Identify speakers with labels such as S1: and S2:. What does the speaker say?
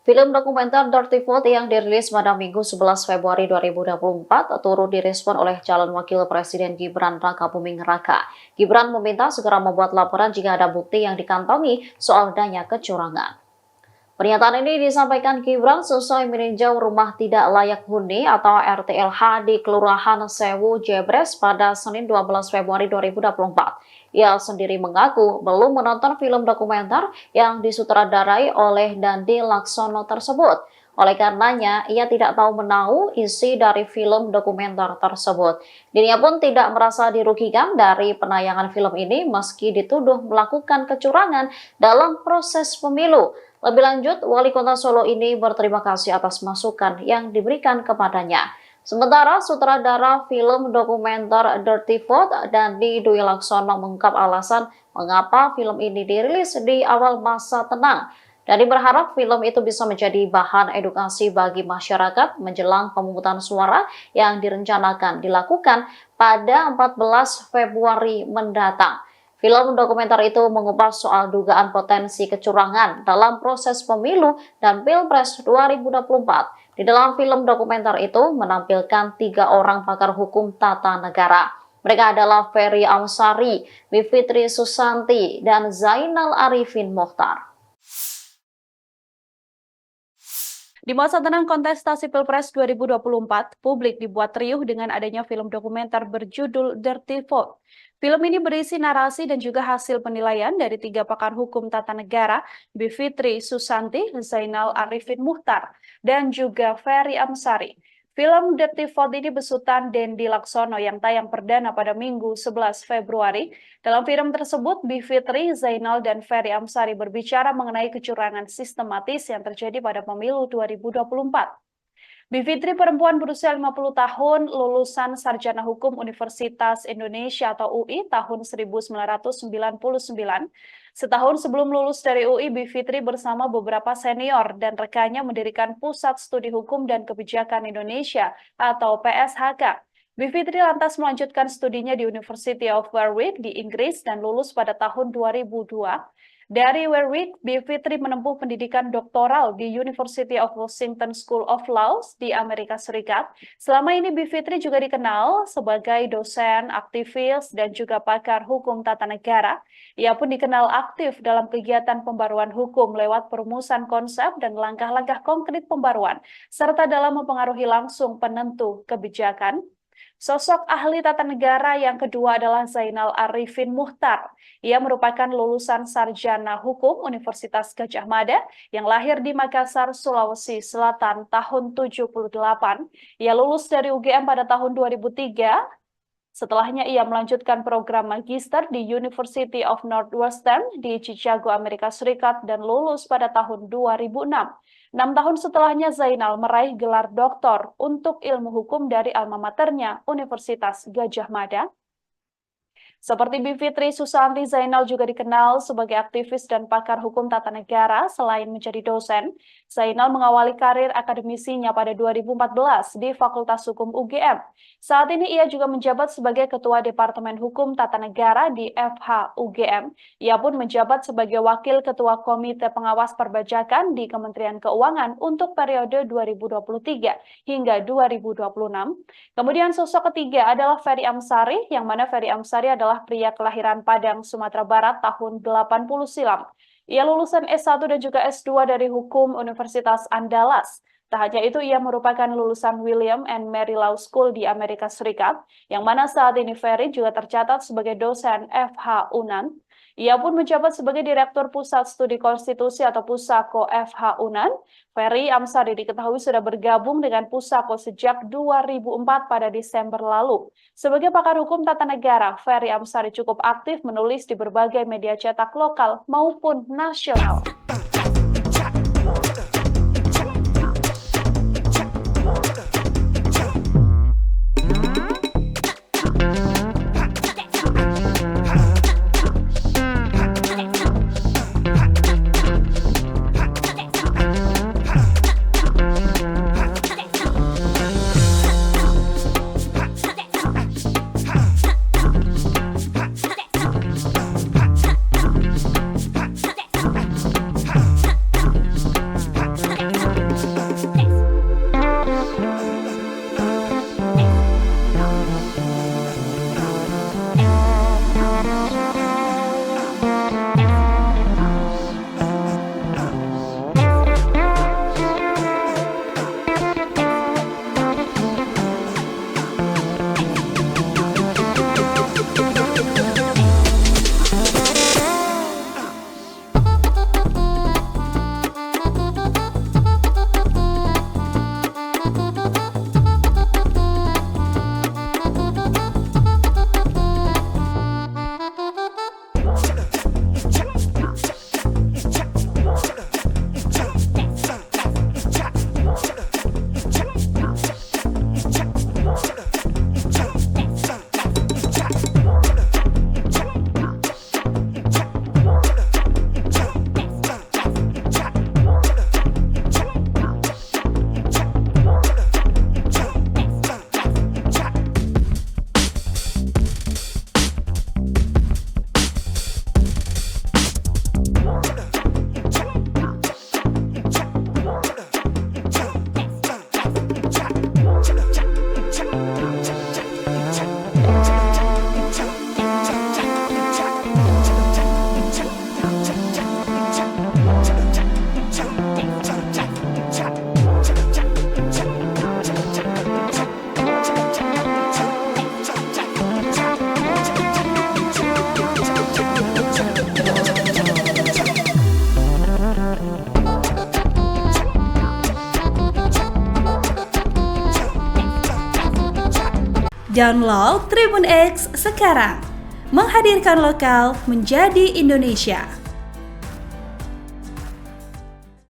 S1: Film dokumenter Dirty Vote yang dirilis pada Minggu 11 Februari 2024 turut direspon oleh calon wakil presiden Gibran Rakabuming Raka. Gibran meminta segera membuat laporan jika ada bukti yang dikantongi soal adanya kecurangan. Pernyataan ini disampaikan Gibran seusai meninjau rumah tidak layak huni atau RTLH di Kelurahan Sewu, Jebres pada Senin 12 Februari 2024. Ia sendiri mengaku belum menonton film dokumenter yang disutradarai oleh Dandi Laksono tersebut. Oleh karenanya, ia tidak tahu menahu isi dari film dokumenter tersebut. Dirinya pun tidak merasa dirugikan dari penayangan film ini meski dituduh melakukan kecurangan dalam proses pemilu. Lebih lanjut, Wali Kota Solo ini berterima kasih atas masukan yang diberikan kepadanya. Sementara sutradara film dokumenter Dirty Vote Dandi Dwi Laksono mengungkap alasan mengapa film ini dirilis di awal masa tenang. Dandi berharap film itu bisa menjadi bahan edukasi bagi masyarakat menjelang pemungutan suara yang direncanakan dilakukan pada 14 Februari mendatang. Film dokumenter itu mengupas soal dugaan potensi kecurangan dalam proses pemilu dan Pilpres 2024. Di dalam film dokumenter itu menampilkan 3 orang pakar hukum tata negara. Mereka adalah Ferry Amsari, Bivitri Susanti, dan Zainal Arifin Mokhtar.
S2: Di masa tenang kontestasi Pilpres 2024, publik dibuat riuh dengan adanya film dokumenter berjudul Dirty Vote. Film ini berisi narasi dan juga hasil penilaian dari 3 pakar hukum tata negara, Bivitri Susanti, Zainal Arifin Mokhtar, dan juga Ferry Amsari. Film Dirty Vote ini besutan Dandi Laksono yang tayang perdana pada Minggu 11 Februari. Dalam film tersebut, Bivitri, Zainal, dan Ferry Amsari berbicara mengenai kecurangan sistematis yang terjadi pada pemilu 2024. Bivitri perempuan berusia 50 tahun, lulusan Sarjana Hukum Universitas Indonesia atau UI tahun 1999. Setahun sebelum lulus dari UI, Bivitri bersama beberapa senior dan rekannya mendirikan Pusat Studi Hukum dan Kebijakan Indonesia atau PSHK. Bivitri lantas melanjutkan studinya di University of Warwick di Inggris dan lulus pada tahun 2002. Dari Warwick, Bivitri menempuh pendidikan doktoral di University of Washington School of Law di Amerika Serikat. Selama ini Bivitri juga dikenal sebagai dosen, aktivis, dan juga pakar hukum tata negara. Ia pun dikenal aktif dalam kegiatan pembaruan hukum lewat perumusan konsep dan langkah-langkah konkret pembaruan, serta dalam mempengaruhi langsung penentu kebijakan. Sosok ahli tata negara yang kedua adalah Zainal Arifin Mokhtar. Ia merupakan lulusan Sarjana Hukum Universitas Gadjah Mada yang lahir di Makassar, Sulawesi Selatan tahun 78. Ia lulus dari UGM pada tahun 2003. Setelahnya ia melanjutkan program magister di University of Northwestern di Chicago, Amerika Serikat dan lulus pada tahun 2006. 6 tahun setelahnya Zainal meraih gelar doktor untuk ilmu hukum dari alma maternya Universitas Gadjah Mada. Seperti Bivitri Susanti, Zainal juga dikenal sebagai aktivis dan pakar hukum tata negara. Selain menjadi dosen, Zainal mengawali karir akademisinya pada 2014 di Fakultas Hukum UGM. Saat ini ia juga menjabat sebagai Ketua Departemen Hukum Tata Negara di FH UGM. Ia pun menjabat sebagai Wakil Ketua Komite Pengawas Perbajakan di Kementerian Keuangan untuk periode 2023 hingga 2026. Kemudian sosok ketiga adalah Ferry Amsari, yang mana Ferry Amsari adalah pria kelahiran Padang, Sumatera Barat tahun 80 silam. Ia lulusan S1 dan juga S2 dari Hukum Universitas Andalas. Tak hanya itu, ia merupakan lulusan William and Mary Law School di Amerika Serikat, yang mana saat ini Ferry juga tercatat sebagai dosen FH UNAN. Ia pun menjabat sebagai Direktur Pusat Studi Konstitusi atau Pusako FH UNAN. Ferry Amsari diketahui sudah bergabung dengan Pusako sejak 2004 pada Desember lalu. Sebagai pakar hukum tata negara, Ferry Amsari cukup aktif menulis di berbagai media cetak lokal maupun nasional.
S3: Download Tribun X sekarang. Menghadirkan lokal menjadi Indonesia.